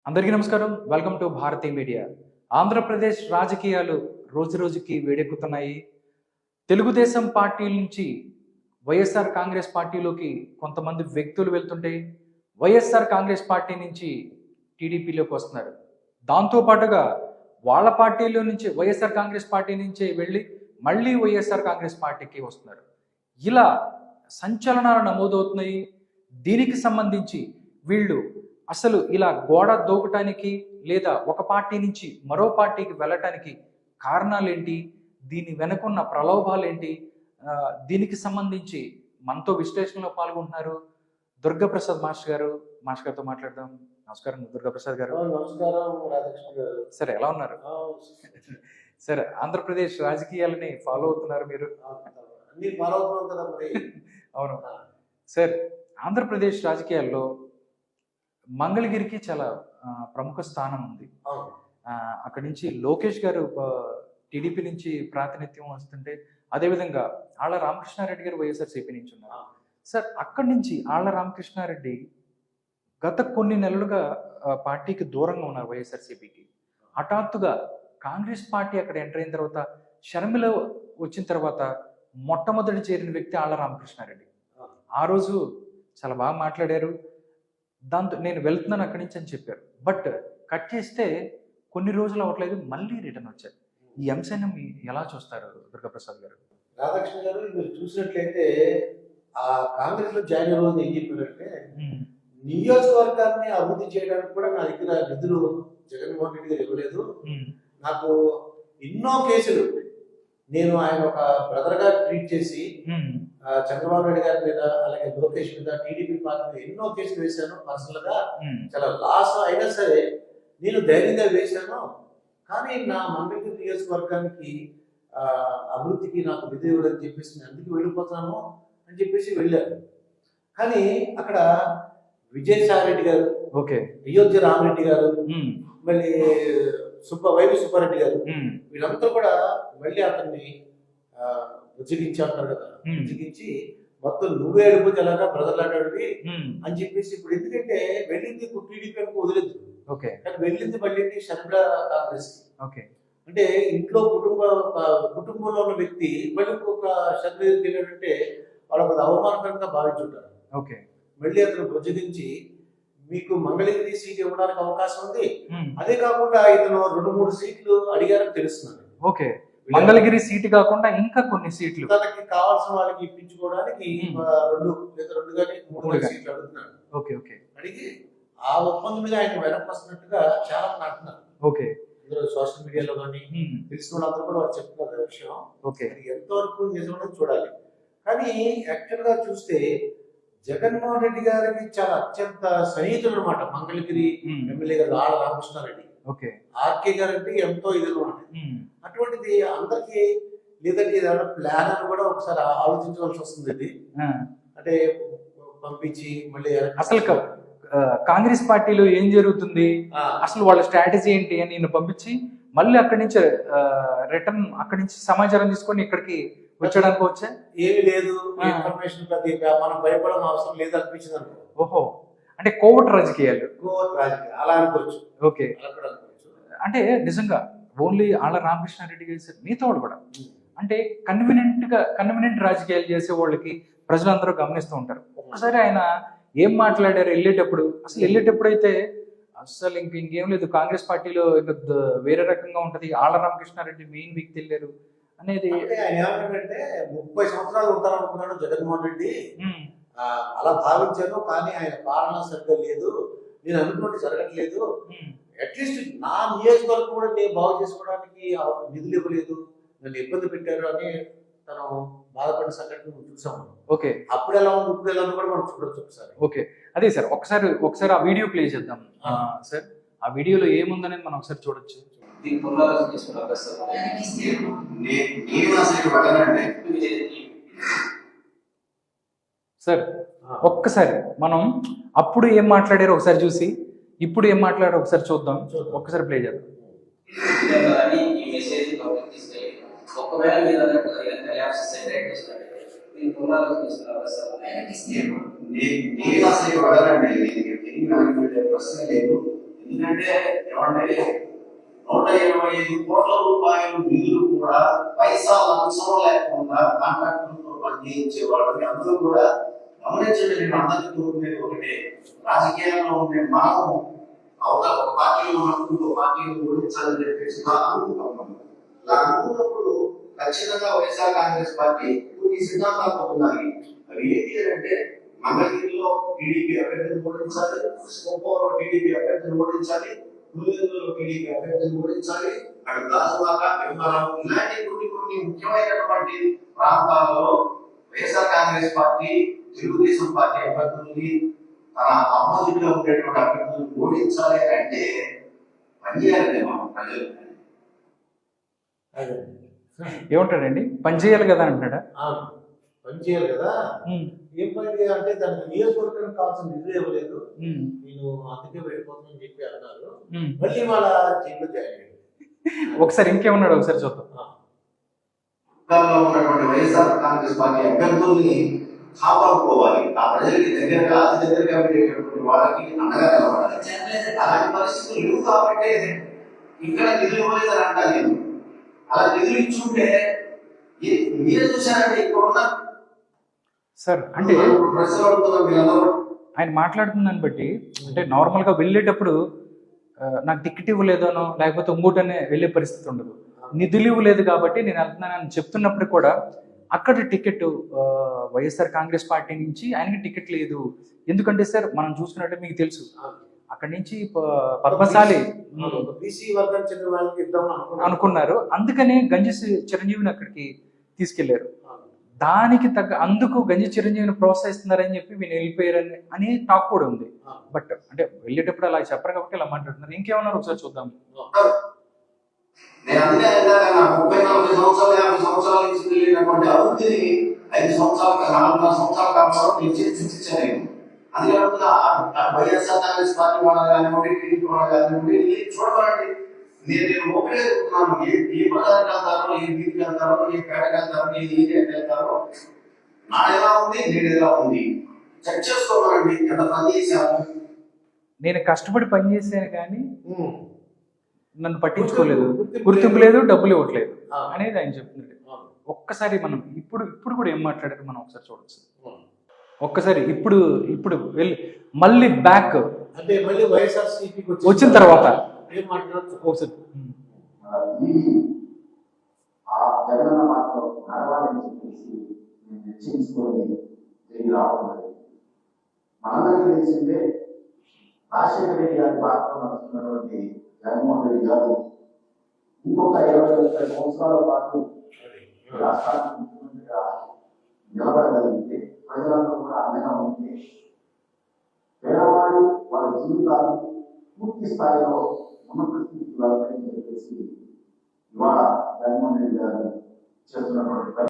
అందరికీ నమస్కారం. Welcome to Bharati media. Andhra Pradesh రాజకీయాలు రోజురోజుకి వేడెక్కుతున్నాయి. తెలుగుదేశం పార్టీ నుంచి వైఎస్ఆర్ కాంగ్రెస్ పార్టీలోకి కొంతమంది వ్యక్తులు వెళ్తుంటే, వైఎస్ఆర్ కాంగ్రెస్ పార్టీ నుంచి టీడీపీలోకి వస్తున్నారు. దాంతోపాటుగా వాళ్ళ పార్టీలో నుంచి వైఎస్ఆర్ కాంగ్రెస్ పార్టీ నుంచే వెళ్ళి మళ్ళీ వైఎస్ఆర్ కాంగ్రెస్ పార్టీకి వస్తున్నారు. ఇలా సంచలనాలు నమోదవుతున్నాయి. దీనికి సంబంధించి వీళ్ళు అసలు ఇలా గోడ దూకటానికి లేదా ఒక పార్టీ నుంచి మరో పార్టీకి వెళ్ళటానికి కారణాలు ఏంటి, దీని వెనుకున్న ప్రలోభాలు ఏంటి, దీనికి సంబంధించి మనతో విశ్లేషణలో పాల్గొంటున్నారు దుర్గాప్రసాద్ మాస్టర్ గారు. మాస్టర్ గారితో మాట్లాడదాం. నమస్కారం దుర్గాప్రసాద్ గారు. సరే, ఎలా ఉన్నారు? సరే, ఆంధ్రప్రదేశ్ రాజకీయాలని ఫాలో అవుతున్నారు మీరు? అవును సార్. ఆంధ్రప్రదేశ్ రాజకీయాల్లో మంగళగిరికి చాలా ప్రముఖ స్థానం ఉంది. అక్కడి నుంచి లోకేష్ గారు టీడీపీ నుంచి ప్రాతినిధ్యం వస్తుంటే, అదేవిధంగా ఆళ్ల రామకృష్ణారెడ్డి గారు వైఎస్ఆర్సీపీ నుంచి ఉన్నారు. సార్, అక్కడి నుంచి ఆళ్ల రామకృష్ణారెడ్డి గత కొన్ని నెలలుగా పార్టీకి దూరంగా ఉన్నారు వైఎస్ఆర్సీపీకి. హఠాత్తుగా కాంగ్రెస్ పార్టీ అక్కడ ఎంటర్ అయిన తర్వాత, షర్మిల వచ్చిన తర్వాత మొట్టమొదటి చేరిన వ్యక్తి ఆళ్ల రామకృష్ణారెడ్డి. ఆ రోజు చాలా బాగా మాట్లాడారు. దాంతో నేను వెళ్తున్నాను అక్కడి నుంచి అని చెప్పారు. బట్ కట్ చేస్తే కొన్ని రోజులు అవ్వట్లేదు, మళ్ళీ రిటర్న్ వచ్చారు. ఈ అంశాన్ని మీరు ఎలా చూస్తారు దుర్గాప్రసాద్ గారు? రాధాకృష్ణ గారు, మీరు చూసినట్లయితే ఆ కాంగ్రెస్ లో జాయిన్ రోజు ఏం చెప్పారంటే, నియోజకవర్గాన్ని అభివృద్ధి చేయడానికి కూడా నా దగ్గర నిధులు జగన్మోహన్ రెడ్డి గారు ఇవ్వలేదు. నాకు ఎన్నో కేసులు, నేను ఆయన ఒక బ్రదర్ గా ట్రీట్ చేసి చంద్రబాబు నాయుడు గారి మీద, అలాగే లోకేష్ మీద, టీడీపీ పార్టీ మీద ఎన్నో కేసులు వేశాను. పర్సనల్ గా చాలా లాస్ అయినా సరే నేను ధైర్యంగా వేశాను. కానీ నా మంగళగిరి నియోజకవర్గానికి అభివృద్ధికి నాకు నిధి ఇవ్వదని చెప్పేసి నేను అందుకు వెళ్ళిపోతాను అని చెప్పేసి వెళ్ళాను. కానీ అక్కడ విజయసాయి రెడ్డి గారు, అయోధ్య రామరెడ్డి గారు, మళ్ళీ వైవి సుబ్బారెడ్డి గారు, వీళ్ళంతా కూడా మళ్ళీ అతన్ని ఉజ్జగించి అంటారు కదా, ఉజ్జగించి మొత్తం నువ్వే అడిపోతే ఎలాగా బ్రదర్లాడాడివి అని చెప్పేసి, ఇప్పుడు ఎందుకంటే వెళ్ళింది టీడీపీ అనుకో వదిలేదు, కానీ వెళ్ళింది మళ్ళీ షర్మిల కాంగ్రెస్ కి. అంటే ఇంట్లో కుటుంబంలో ఉన్న వ్యక్తి మళ్ళీ ఒక షర్మిల వెళ్ళాడంటే వాళ్ళకు అవమానకరంగా భావించుంటారు. మళ్ళీ అతను బుజ్జగించి మీకు మంగళగిరి సీట్ ఇవ్వడానికి అవకాశం ఉంది. అదే కాకుండా ఇతను 2-3 సీట్లు అడిగారని తెలుస్తున్నాను. మంగళగిరి సీటు కాకుండా ఇంకా కొన్ని సీట్లు తనకి కావాల్సిన వాళ్ళకి ఇప్పించుకోవడానికి 2 కానీ 3 సీట్లు అడుగుతున్నాడు. అడిగి ఆ ఒప్పందం మీద ఆయన వెనక్కి వస్తున్నట్టుగా చాలా మంది అంటున్నారు. ఇందులో సోషల్ మీడియాలో కానీ తెలిసిన వాళ్ళందరూ కూడా వాళ్ళు చెప్తున్నారు విషయం. ఎంతవరకు నిజమో చూడాలి. కానీ యాక్చువల్ గా చూస్తే జగన్మోహన్ రెడ్డి గారికి చాలా అత్యంత సన్నిహితులు అనమాట మంగళగిరి ఎమ్మెల్యే గారు ఆళ్ల రామకృష్ణారెడ్డి. ఆర్కే గారు అంటే ఎంతో ఇది అనమాట. అటువంటిది అందరికి లేదంటే ఏదైనా ప్లాన్ అని కూడా ఒకసారి ఆలోచించవలసి వస్తుంది. ఇది అంటే పంపించి మళ్ళీ అసలు కాంగ్రెస్ పార్టీలో ఏం జరుగుతుంది, అసలు వాళ్ళ స్ట్రాటజీ ఏంటి అని నేను పంపించి మళ్ళీ అక్కడి నుంచి రిటర్న్ అక్కడి నుంచి సమాచారం తీసుకొని ఇక్కడికి వచ్చడానికి వచ్చా. ఏమి లేదు, ఇన్ఫర్మేషన్ మనం భయపడడం అవసరం లేదు అనిపించింది అనుకో. ఓహో, అంటే కోవట్ రాజకీయాలు అలా అనుకోవచ్చు. అంటే నిజంగా ఓన్లీ ఆళ్ల రామకృష్ణారెడ్డి గారు మిగతా వాళ్ళు కూడా అంటే కన్వీనియంట్ రాజకీయాలు చేసే వాళ్ళకి ప్రజలందరూ గమనిస్తూ ఉంటారు. ఒక్కసారి ఆయన ఏం మాట్లాడారు వెళ్ళేటప్పుడు, అసలు వెళ్ళేటప్పుడు అయితే అసలు ఇంకేం లేదు, కాంగ్రెస్ పార్టీలో ఇంకా వేరే రకంగా ఉంటది, ఆళ్ల రామకృష్ణారెడ్డి మెయిన్ వ్యక్తి వెళ్ళారు అనేది. ఆయన ఏమంటాడంటే 30 సంవత్సరాలు ఉంటారనుకున్నాడు జగన్మోహన్ రెడ్డి, అలా భావించాను. కానీ ఆయన పాలన సరిగ్గా లేదు, నేను అనుకున్నట్టు జరగట్లేదు. అట్లీస్ట్ నా నియోజకవర్గం కూడా నేను బాగు చేసుకోవడానికి నిధులు ఇవ్వలేదు, నన్ను ఇబ్బంది పెట్టారు అని తను బాధపడిన సంఘటన చూసాము. అప్పుడు ఎలా ఉంది, ఇప్పుడు ఎలా ఉంది కూడా మనం చూడొచ్చు ఒకసారి. అదే సార్, ఒకసారి ఆ వీడియో ప్లే చేద్దాం సార్. ఆ వీడియోలో ఏముందనేది మనం ఒకసారి చూడొచ్చు. సార్, ఒక్కసారి మనం అప్పుడు ఏం మాట్లాడారో ఒకసారి చూసి ఇప్పుడు ఏం మాట్లాడారో ఒకసారి చూద్దాం. ఒక్కసారి ప్లే చేద్దాం. ఎందుకంటే ఏమంటే 125 కోట్ల రూపాయలు నిధులు కూడా పైసా లంచం లేకుండా కాంట్రాక్టులతో పనిచేయించే వాళ్ళని అందరూ కూడా గమనించండి. నేను అందరికీ కోరుకునేది ఒకటే, రాజకీయాల్లో ఉండే మనం అవతల ఒక పార్టీలో ఉన్నప్పుడు ఇంకో పార్టీని ఓడించాలని చెప్పేసి నా అనుకుంటాం. ఇలా అనుకున్నప్పుడు ఖచ్చితంగా వైఎస్ఆర్ కాంగ్రెస్ పార్టీ కొన్ని సిద్ధాంతాలు ఉన్నాయి. అవి ఏంటి అంటే మంగళగిరిలో టీడీపీ అభ్యర్థిని ఓడించాలి, సోమవారం టీడీపీ అభ్యర్థిని ఓడించాలి, పులివెందులలో టీడీపీ అభ్యర్థిని ఓడించాలి, అటు దాసువాక భీమవరం ఇలాంటి కొన్ని ముఖ్యమైనటువంటి ప్రాంతాలలో వైఎస్ఆర్ కాంగ్రెస్ పార్టీ తెలుగుదేశం పార్టీ అభ్యర్థుల్ని తన ఆపోజిట్ గా ఉండేటువంటి అభ్యర్థులను ఓడించాలి అంటే పనిచేయాలి మనం ప్రజలు. ఏమంటాడండి, పని చేయాలి కదా అంటున్నాడా? పని చేయాలి కదా. ఏం పని చేయాలంటే దానికి నియోజకవర్గానికి కావాల్సిన నిధులు ఇవ్వలేదు, నేను అందుకే వెళ్ళిపోతానని చెప్పి అన్నారు. మళ్ళీ వాళ్ళ జీవితం జాయిన్ అయ్యింది. ఒకసారి ఇంకేమన్నాడు ఒకసారి చూద్దాం. ఉన్నటువంటి వైఎస్ఆర్ కాంగ్రెస్ పార్టీ అభ్యర్థుల్ని కాపాడుకోవాలి, ఆ ప్రజలకి దగ్గరగా అతి దగ్గరగా ఉండేటటువంటి వాళ్ళకి అండగా నిలబడాలి. అలాంటి పరిస్థితులు లేవు కాబట్టి ఇక్కడ నిధులు ఇవ్వలేదని అంటా నేను. అలా నిధులు ఇచ్చుంటే మీరే చూసారంటే ఇక్కడ ఉన్న సార్ అంటే ఆయన మాట్లాడుతున్న దాన్ని బట్టి అంటే నార్మల్గా వెళ్ళేటప్పుడు నాకు టికెట్ ఇవ్వలేదనో లేకపోతే ఇంకోటనే వెళ్ళే పరిస్థితి ఉండదు. నిధులు ఇవ్వలేదు కాబట్టి నేను వెళ్తున్నానని చెప్తున్నప్పుడు కూడా అక్కడ టికెట్ వైఎస్ఆర్ కాంగ్రెస్ పార్టీ నుంచి ఆయనకి టికెట్ లేదు. ఎందుకంటే సార్ మనం చూసుకున్నట్టే మీకు తెలుసు, అక్కడి నుంచి పద్మశాలి అనుకున్నారు, అందుకనే గంజి చిరంజీవిని అక్కడికి తీసుకెళ్లారు. దానికి అందుకు గంజి చిరంజీవిని ప్రోత్సహిస్తున్నారని చెప్పి వీళ్ళు వెళ్ళిపోయారని అని టాక్ కూడా ఉంది. బట్ అంటే వెళ్ళేటప్పుడు అలా చెప్పరు కాబట్టి ఇలా మాట్లాడుతున్నారు. ఇంకేమన్నారు ఒకసారి చూద్దాం. నేను అందుకే 30-40 సంవత్సరాలు 50 సంవత్సరాల నుంచి వెళ్ళినటువంటి అభివృద్ధిని 5 సంవత్సరాలు 4 సంవత్సరాల కాలంలో నేను చర్చించాను. అందుకే వైఎస్ఆర్ కాంగ్రెస్ పార్టీ వాళ్ళని కానివ్వండి, టీడీపీ వాళ్ళని కానివ్వండి, చూడకండి. నేను ఉపయోగిస్తున్నాను. ఏ ప్రజలకు వెళ్తారో, ఏ వీధికి వెళ్తారో, ఏ పేటకి వెళ్తారో, ఏ ఏరియాకి వెళ్తారో, నాడు ఎలా ఉంది, నేడు ఎలా ఉంది చెక్ చేసుకోవాలండి. ఎంత పని చేశాను, నేను కష్టపడి పని చేశాను కానీ నన్ను పట్టించుకోలేదు, గుర్తింపు లేదు, డబ్బులు ఇవ్వట్లేదు అనేది ఆయన చెప్తున్నాడు. ఒక్కసారి మనం ఇప్పుడు కూడా ఏం మాట్లాడారు మనం ఒకసారి చూడొచ్చు. ఒక్కసారి ఇప్పుడు వెళ్ళి మళ్ళీ బ్యాక్ అంటే మళ్ళీ వైఎస్ఆర్సీపీకి వచ్చిన తర్వాత ఏం మాట్లాడచ్చు ఒకసారి జగనన్న మాటలో నడవాలని చెప్పేసి నేను నిశ్చయించుకొని తిరిగి రావడం జరిగింది. మనందరికీ తెలిసిందే రాజశేఖర రెడ్డి గారి బాటలో నడుస్తున్నటువంటి జగన్మోహన్ రెడ్డి గారు ఇంకొక 20-30 సంవత్సరాల పాటు రాష్ట్రానికి ముఖ్యమంత్రిగా నిలబడగలిగితే, ప్రజలందరూ కూడా అండగా ఉంటే, పేదవాళ్ళు వాళ్ళ జీవితాలు పూర్తి స్థాయిలో ఉన్నత స్థితికి వెళ్ళాలని చెప్పేసి ఇవాళ జగన్మోహన్ రెడ్డి గారు చేస్తున్నటువంటి